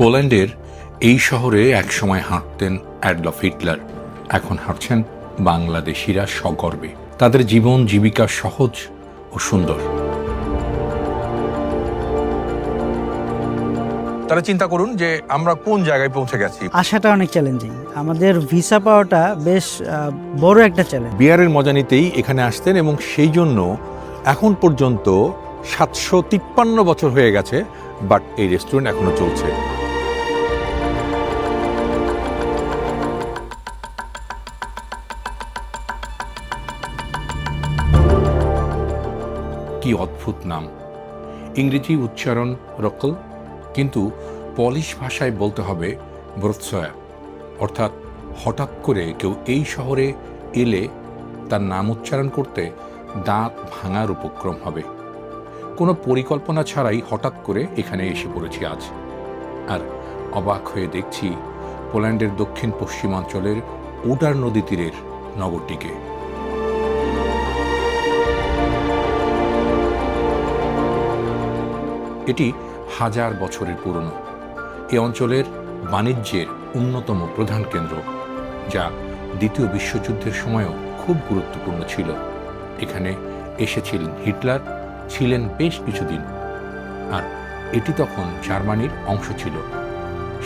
পোল্যান্ডের এই শহরে একসময় হাঁটতেন অ্যাডলফ হিটলার। এখন হাঁটছেন বাংলাদেশিরা সগর্বে। তাদের জীবন জীবিকা সহজ ও সুন্দর। তারা চিন্তা করুন যে আমরা কোন জায়গায় পৌঁছে গেছি। আসাটা অনেক চ্যালেঞ্জিং, আমাদের ভিসা পাওয়াটা বেশ বড় একটা চ্যালেঞ্জ। বিয়ারের মজা নিতেই এখানে আসতেন এবং সেই জন্য এখন পর্যন্ত 753 বছর হয়ে গেছে, বাট এই রেস্টুরেন্ট এখনো চলছে। কি অদ্ভুত নাম! ইংরেজি উচ্চারণ রকল, কিন্তু পলিশ ভাষায় বলতে হবে ব্রোৎসয়া, অর্থাৎ হঠাৎ করে কেউ এই শহরে এলে তার নাম উচ্চারণ করতে দাঁত ভাঙার উপক্রম হবে। কোনো পরিকল্পনা ছাড়াই হঠাৎ করে এখানে এসে পড়েছি আজ, আর অবাক হয়ে দেখছি পোল্যান্ডের দক্ষিণ পশ্চিমাঞ্চলের ওডার নদী তীরের নগরটিকে। এটি হাজার বছরের পুরনো। এ অঞ্চলের বাণিজ্যের অন্যতম প্রধান কেন্দ্র, যা দ্বিতীয় বিশ্বযুদ্ধের সময়ও খুব গুরুত্বপূর্ণ ছিল। এখানে এসেছিলেন হিটলার, ছিলেন বেশ কিছুদিন, আর এটি তখন জার্মানির অংশ ছিল।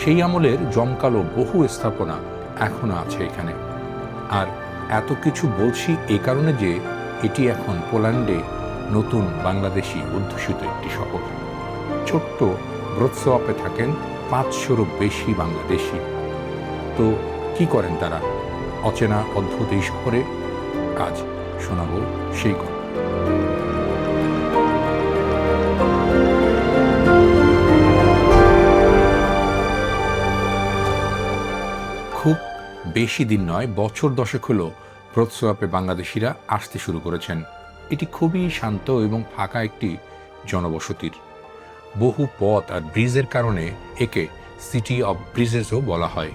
সেই আমলের জমকালো বহু স্থাপনা এখনো আছে এখানে। আর এত কিছু বলছি এই কারণে যে এটি এখন পোল্যান্ডে নতুন বাংলাদেশি অধ্যুষিত একটি শহর। ছোট্ট ব্রোৎসওয়াপে থাকেন 500-রও বেশি বাংলাদেশি। তো কি করেন তারা অচেনা অদ্ভুত এই শহরে? আজ শোনাবো সেই কথা। খুব বেশি দিন নয়, বছর 10 হলো ব্রোৎসওয়াপে বাংলাদেশিরা আসতে শুরু করেছেন। এটি খুবই শান্ত এবং ফাঁকা একটি জনবসতির। বহু পথ আর ব্রিজের কারণে একে সিটি অব ব্রিজেসও বলা হয়।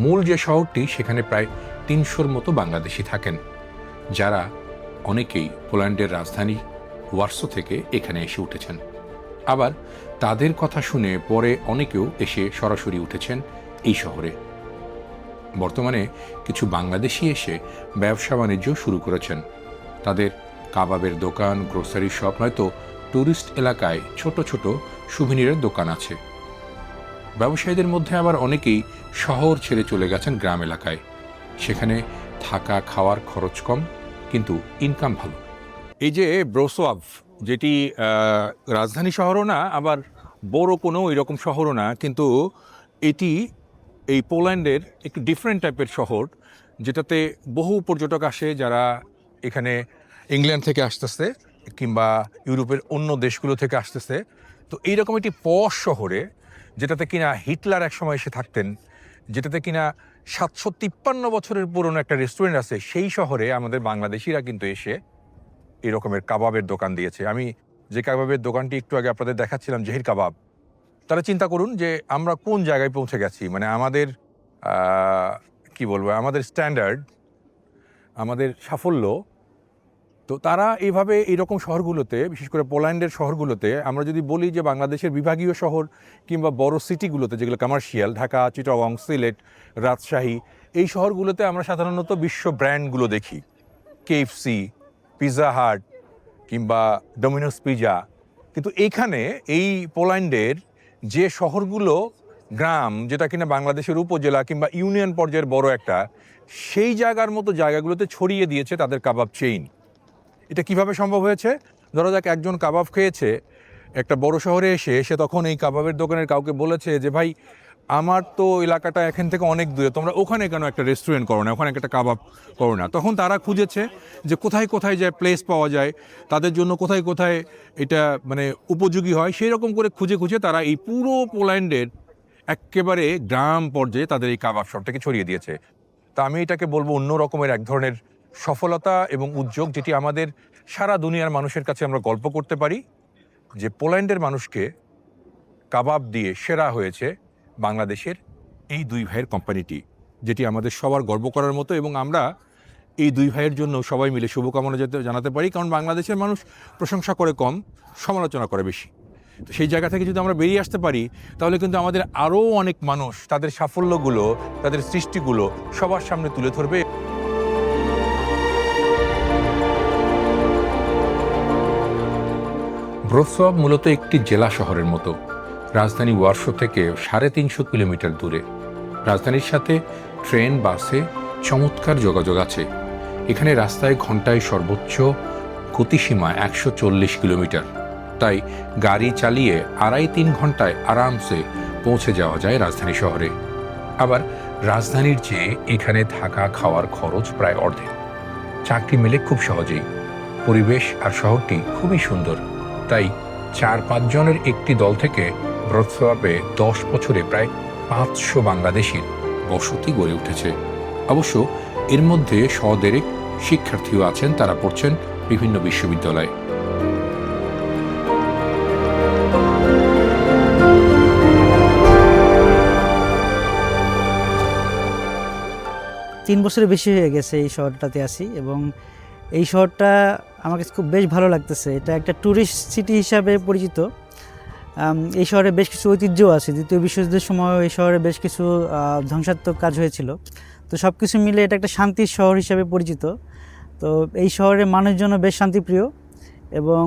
মূল যে শহরটি, সেখানে প্রায় 300-র মতো বাংলাদেশি থাকেন, যারা অনেকেই পোল্যান্ডের রাজধানী ওয়ার্সো থেকে এখানে এসে উঠেছেন। আবার তাদের কথা শুনে পরে অনেকেও এসে সরাসরি উঠেছেন এই শহরে। বর্তমানে কিছু বাংলাদেশি এসে ব্যবসা বাণিজ্য শুরু করেছেন। তাদের কাবাবের দোকান, গ্রোসারি শপ, নয়তো টুরিস্ট এলাকায় ছোট ছোট সুভিনিরের দোকান আছে। ব্যবসায়ীদের মধ্যে আবার অনেকেই শহর ছেড়ে চলে গেছেন গ্রাম এলাকায়। সেখানে থাকা খাওয়ার খরচ কম, কিন্তু ইনকাম ভালো। এই যে ব্রোৎসওয়াপ, যেটি রাজধানী শহরও না, আবার বড় কোনো এরকম শহরও না, কিন্তু এটি এই পোল্যান্ডের একটু ডিফারেন্ট টাইপের শহর, যেটাতে বহু পর্যটক আসে, যারা এখানে ইংল্যান্ড থেকে আসতেছে কিংবা ইউরোপের অন্য দেশগুলো থেকে আসতেছে। তো এইরকম একটি পশ শহরে, যেটাতে কিনা হিটলার একসময় এসে থাকতেন, যেটাতে কিনা 753 বছরের পুরনো একটা রেস্টুরেন্ট আছে, সেই শহরে আমাদের বাংলাদেশিরা কিন্তু এসে এরকমের কাবাবের দোকান দিয়েছে। আমি যে কাবাবের দোকানটি একটু আগে আপনাদের দেখাচ্ছিলাম, জহির কাবাব, তারা চিন্তা করুন যে আমরা কোন জায়গায় পৌঁছে গেছি। মানে আমাদের কি বলবো, আমাদের স্ট্যান্ডার্ড, আমাদের সাফল্য। তো তারা এইভাবে এইরকম শহরগুলোতে, বিশেষ করে পোল্যান্ডের শহরগুলোতে, আমরা যদি বলি যে বাংলাদেশের বিভাগীয় শহর কিংবা বড় সিটিগুলোতে, যেগুলো কমার্শিয়াল, ঢাকা, চিটাগং, সিলেট, রাজশাহী, এই শহরগুলোতে আমরা সাধারণত বিশ্ব ব্র্যান্ডগুলো দেখি, কেএফসি, পিৎজা হাট কিংবা ডোমিনোস পিজা। কিন্তু এইখানে এই পোল্যান্ডের যে শহরগুলো গ্রাম, যেটা কিনা বাংলাদেশের উপজেলা কিংবা ইউনিয়ন পর্যায়ের বড় একটা, সেই জায়গার মতো জায়গাগুলোতে ছড়িয়ে দিয়েছে তাদের কাবাব চেইন। এটা কিভাবে সম্ভব হয়েছে? ধরো যাক, একজন কাবাব খেয়েছে একটা বড় শহরে এসে, সে তখন এই কাবাবের দোকানের কাউকে বলেছে যে ভাই, আমার তো এলাকাটা এখান থেকে অনেক দূরে, তোমরা ওখানে কেন একটা রেস্টুরেন্ট করো না, ওখানে একটা কাবাব করো না। তখন তারা খুঁজেছে যে কোথায় কোথায় যায় প্লেস পাওয়া যায়, তাদের জন্য কোথায় কোথায় এটা মানে উপযোগী হয়, সেই রকম করে খুঁজে খুঁজে তারা এই পুরো পোল্যান্ডের একেবারে গ্রাম পর্যায়ে তাদের এই কাবাব শপটাকে ছড়িয়ে দিয়েছে। তা আমি এটাকে বলবো অন্য রকমের এক ধরনের সফলতা এবং উদ্যোগ, যেটি আমাদের সারা দুনিয়ার মানুষের কাছে আমরা গল্প করতে পারি, যে পোল্যান্ডের মানুষকে কাবাব দিয়ে সেরা হয়েছে বাংলাদেশের এই দুই ভাইয়ের কোম্পানিটি, যেটি আমাদের সবার গর্ব করার মতো। এবং আমরা এই দুই ভাইয়ের জন্য সবাই মিলে শুভকামনা জানাতে পারি, কারণ বাংলাদেশের মানুষ প্রশংসা করে কম, সমালোচনা করে বেশি। তো সেই জায়গা থেকে যদি আমরা বেরিয়ে আসতে পারি তাহলে কিন্তু আমাদের আরও অনেক মানুষ তাদের সাফল্যগুলো, তাদের সৃষ্টিগুলো সবার সামনে তুলে ধরবে। ব্রোসওয়াব মূলত একটি জেলা শহরের মতো, রাজধানী ওয়ারশো থেকে 350 কিলোমিটার দূরে। রাজধানীর সাথে ট্রেন, বাসে চমৎকার যোগাযোগ আছে। এখানে রাস্তায় ঘন্টায় সর্বোচ্চ গতিসীমা 140 কিলোমিটার, তাই গাড়ি চালিয়ে 2.5-3 ঘন্টায় আরামসে পৌঁছে যাওয়া যায় রাজধানী শহরে। আবার রাজধানীর চেয়ে এখানে থাকা খাওয়ার খরচ প্রায় অর্ধেক। চাকরি মেলে খুব সহজেই। পরিবেশ আর শহরটি খুবই সুন্দর, তাই 4-5 জনের একটি দল থেকে ব্রোসওয়াবে 10 বছরে প্রায় 500 বাংলাদেশির বসতি গড়ে উঠেছে। অবশ্য এর মধ্যে শদেরেক শিক্ষার্থীও আছেন, তারা পড়ছেন বিভিন্ন বিশ্ববিদ্যালয়ে। তিন বছরের বেশি হয়ে গেছে এই শহরটাতে আসি, এবং এই শহরটা আমার কাছে খুব বেশ ভালো লাগতেছে। এটা একটা ট্যুরিস্ট সিটি হিসাবে পরিচিত। এই শহরে বেশ কিছু ঐতিহ্যও আছে। দ্বিতীয় বিশ্বযুদ্ধের সময় এই শহরে বেশ কিছু ধ্বংসাত্মক কাজ হয়েছিল। তো সব কিছু মিলে এটা একটা শান্তির শহর হিসাবে পরিচিত। তো এই শহরের মানুষজন বেশ শান্তিপ্রিয়, এবং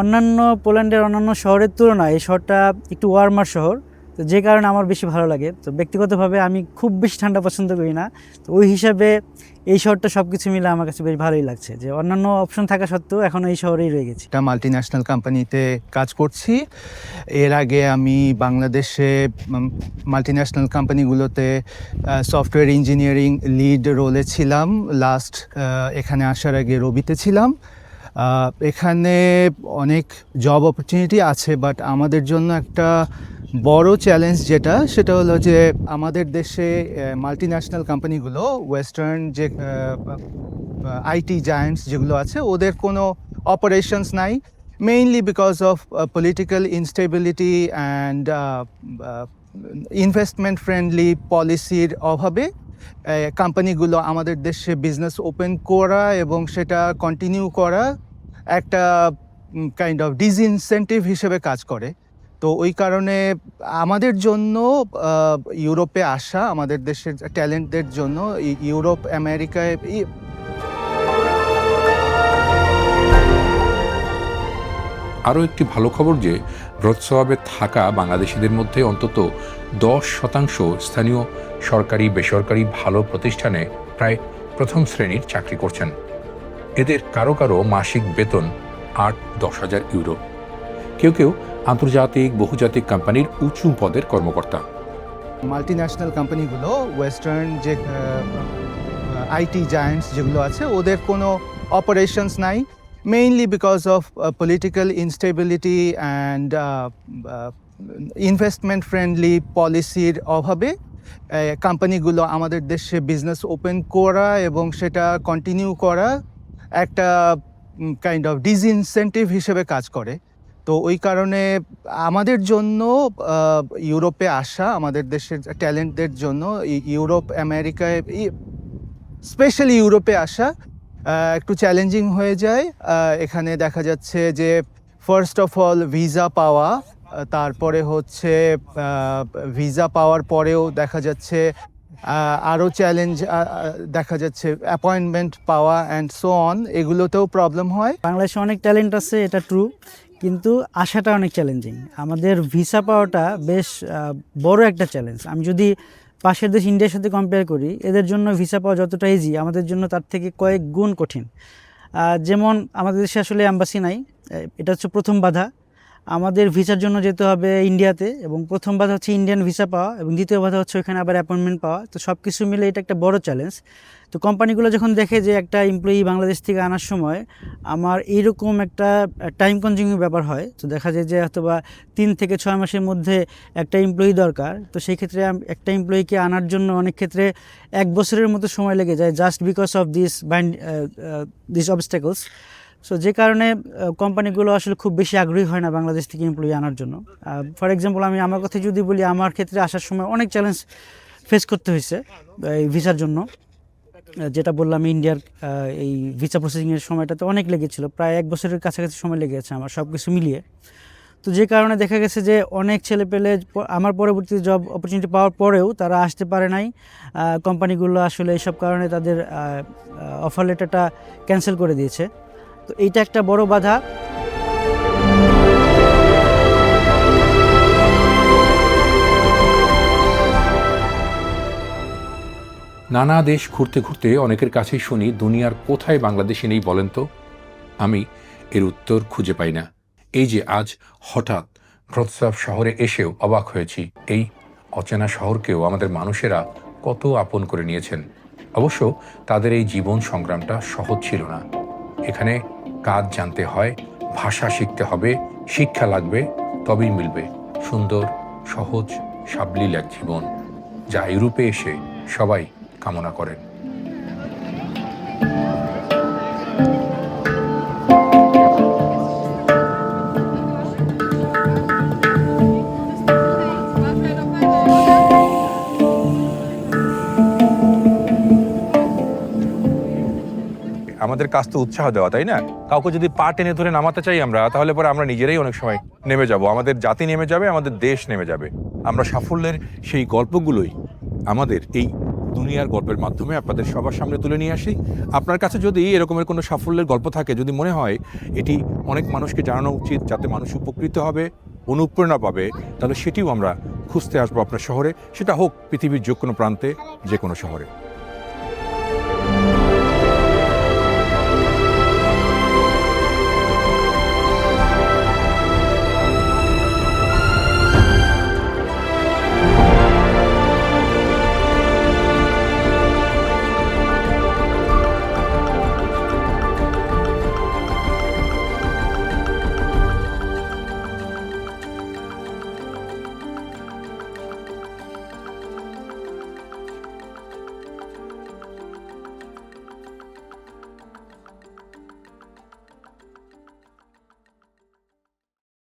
অন্যান্য পোল্যান্ডের অন্যান্য শহরের তুলনায় এই শহরটা একটু ওয়ার্মার শহর, তো যে কারণে আমার বেশি ভালো লাগে। তো ব্যক্তিগতভাবে আমি খুব বেশি ঠান্ডা পছন্দ করি না, তো ওই হিসাবে এই শহরটা সব কিছু মিলে আমার কাছে বেশ ভালোই লাগছে, যে অন্যান্য অপশন থাকা সত্ত্বেও এখন এই শহরেই রয়ে গেছি। একটা মাল্টিন্যাশনাল কোম্পানিতে কাজ করছি। এর আগে আমি বাংলাদেশে মাল্টিন্যাশনাল কোম্পানিগুলোতে সফটওয়্যার ইঞ্জিনিয়ারিং লিড রোলে ছিলাম। লাস্ট এখানে আসার আগে রবিতে ছিলাম। এখানে অনেক জব অপরচুনিটি আছে, বাট আমাদের জন্য একটা বড় চ্যালেঞ্জ সেটা হলো যে আমাদের দেশে মাল্টিন্যাশনাল কোম্পানিগুলো, ওয়েস্টার্ন যে আইটি জায়ান্টস যেগুলো আছে, ওদের কোনো অপারেশনস নাই, mainly because of political instability and investment friendly পলিসির অভাবে কোম্পানিগুলো আমাদের দেশে বিজনেস ওপেন করা এবং সেটা কন্টিনিউ করা একটা কাইন্ড অফ ডিসইনসেন্টিভ হিসেবে কাজ করে। তো ওই কারণে আমাদের জন্য ইউরোপে আসা, আমাদের দেশের ট্যালেন্টদের জন্য ইউরোপ, আমেরিকায় আরও একটি ভালো খবর যে ব্রোসওয়াবে থাকা বাংলাদেশিদের মধ্যে অন্তত 10% স্থানীয় সরকারি বেসরকারি ভালো প্রতিষ্ঠানে প্রায় প্রথম শ্রেণীর চাকরি করছেন। এদের কারো কারো মাসিক বেতন 8-10 হাজার ইউরো। কেউ কেউ আন্তর্জাতিক বহুজাতিক কোম্পানির উঁচু পদের কর্মকর্তা। মাল্টিন্যাশনাল কোম্পানিগুলো, ওয়েস্টার্ন যে আইটি জায়ান্টস যেগুলো আছে, ওদের কোনো অপারেশনস নাই, mainly because of political instability and investment friendly পলিসির অভাবে কোম্পানিগুলো আমাদের দেশে বিজনেস ওপেন করা এবং সেটা কন্টিনিউ করা একটা কাইন্ড অফ ডিসইনসেন্টিভ হিসেবে কাজ করে। তো ওই কারণে আমাদের জন্য ইউরোপে আসা, আমাদের দেশের ট্যালেন্টদের জন্য ইউরোপ, আমেরিকায়, স্পেশালি ইউরোপে আসা একটু চ্যালেঞ্জিং হয়ে যায়। এখানে দেখা যাচ্ছে যে ফার্স্ট অফ অল ভিসা পাওয়া, তারপরে হচ্ছে ভিসা পাওয়ার পরেও দেখা যাচ্ছে আরও চ্যালেঞ্জ দেখা যাচ্ছে অ্যাপয়েন্টমেন্ট পাওয়া অ্যান্ড সো অন, এগুলোতেও প্রবলেম হয়। বাংলাদেশে অনেক ট্যালেন্ট আছে, এটা ট্রু, কিন্তু আসাটা অনেক চ্যালেঞ্জিং। আমাদের ভিসা পাওয়াটা বেশ বড় একটা চ্যালেঞ্জ। আমি যদি পাশের দেশ ইন্ডিয়ার সাথে কম্পেয়ার করি, এদের জন্য ভিসা পাওয়া যতটা ইজি, আমাদের জন্য তার থেকে কয়েক গুণ কঠিন। যেমন আমাদের দেশে আসলে অ্যাম্বাসি নাই, এটা হচ্ছে প্রথম বাধা। আমাদের ভিসার জন্য যেতে হবে ইন্ডিয়াতে, এবং প্রথম বাধা হচ্ছে ইন্ডিয়ান ভিসা পাওয়া, এবং দ্বিতীয় বাধা হচ্ছে ওখানে আবার অ্যাপয়েন্টমেন্ট পাওয়া। তো সব কিছু মিলে এটা একটা বড় চ্যালেঞ্জ। তো কোম্পানিগুলো যখন দেখে যে একটা এমপ্লয়ি বাংলাদেশ থেকে আনার সময় আমার এইরকম একটা টাইম কনজিউমিং ব্যাপার হয়, তো দেখা যায় যে হয়তোবা 3 থেকে 6 মাসের মধ্যে একটা এমপ্লয়ি দরকার, তো সেই ক্ষেত্রে একটা এমপ্লয়িকে আনার জন্য অনেক ক্ষেত্রে 1 বছরের মতো সময় লেগে যায়, just because of this obstacles. So যে কারণে কোম্পানিগুলো আসলে খুব বেশি আগ্রহী হয় না বাংলাদেশ থেকে এমপ্লয়ি আনার জন্য। ফর এক্সাম্পল আমি আমার কথা যদি বলি, আমার ক্ষেত্রে আসার সময় অনেক চ্যালেঞ্জ ফেস করতে হয়েছে এই ভিসার জন্য। যেটা বললাম, ইন্ডিয়ার এই ভিসা প্রসেসিংয়ের সময়টাতে অনেক লেগেছিল, প্রায় 1 বছরের কাছাকাছি সময় লেগেছে আমার সব কিছু মিলিয়ে। তো যে কারণে দেখা গেছে যে অনেক ছেলে পেলে আমার পরবর্তী জব অপরচুনিটি পাওয়ার পরেও তারা আসতে পারে নাই। কোম্পানিগুলো আসলে এইসব কারণে তাদের অফার লেটারটা ক্যান্সেল করে দিয়েছে। তো এইটা একটা বড় বাধা। নানা দেশ ঘুরতে ঘুরতে অনেকের কাছেই শুনি, দুনিয়ার কোথায় বাংলাদেশি নেই বলেন তো? আমি এর উত্তর খুঁজে পাই না। এই যে আজ হঠাৎ ভ্রৎসব শহরে এসেও অবাক হয়েছি, এই অচেনা শহরকেও আমাদের মানুষেরা কত আপন করে নিয়েছেন। অবশ্য তাদের এই জীবন সংগ্রামটা সহজ ছিল না। এখানে কাজ জানতে হয়, ভাষা শিখতে হবে, শিক্ষা লাগবে, তবেই মিলবে সুন্দর, সহজ, সাবলীল এক জীবন, যা ইউরোপে এসে সবাই কামনা করেন। আমাদের কাজ তো উৎসাহ দেওয়া, তাই না? কাউকে যদি পা টেনে ধরে নামাতে চাই আমরা, তাহলে পরে আমরা নিজেরাই অনেক সময় নেমে যাব, আমাদের জাতি নেমে যাবে, আমাদের দেশ নেমে যাবে। আমরা সাফল্যের সেই গল্পগুলোই আমাদের এই দুনিয়ার গল্পের মাধ্যমে আপনাদের সবার সামনে তুলে নিয়ে আসি। আপনার কাছে যদি এরকমের কোনো সাফল্যের গল্প থাকে, যদি মনে হয় এটি অনেক মানুষকে জানানো উচিত যাতে মানুষ উপকৃত হবে, অনুপ্রেরণা পাবে, তাহলে সেটিও আমরা খুঁজতে আসবো আপনার শহরে, সেটা হোক পৃথিবীর যে কোনো প্রান্তে, যে কোনো শহরে।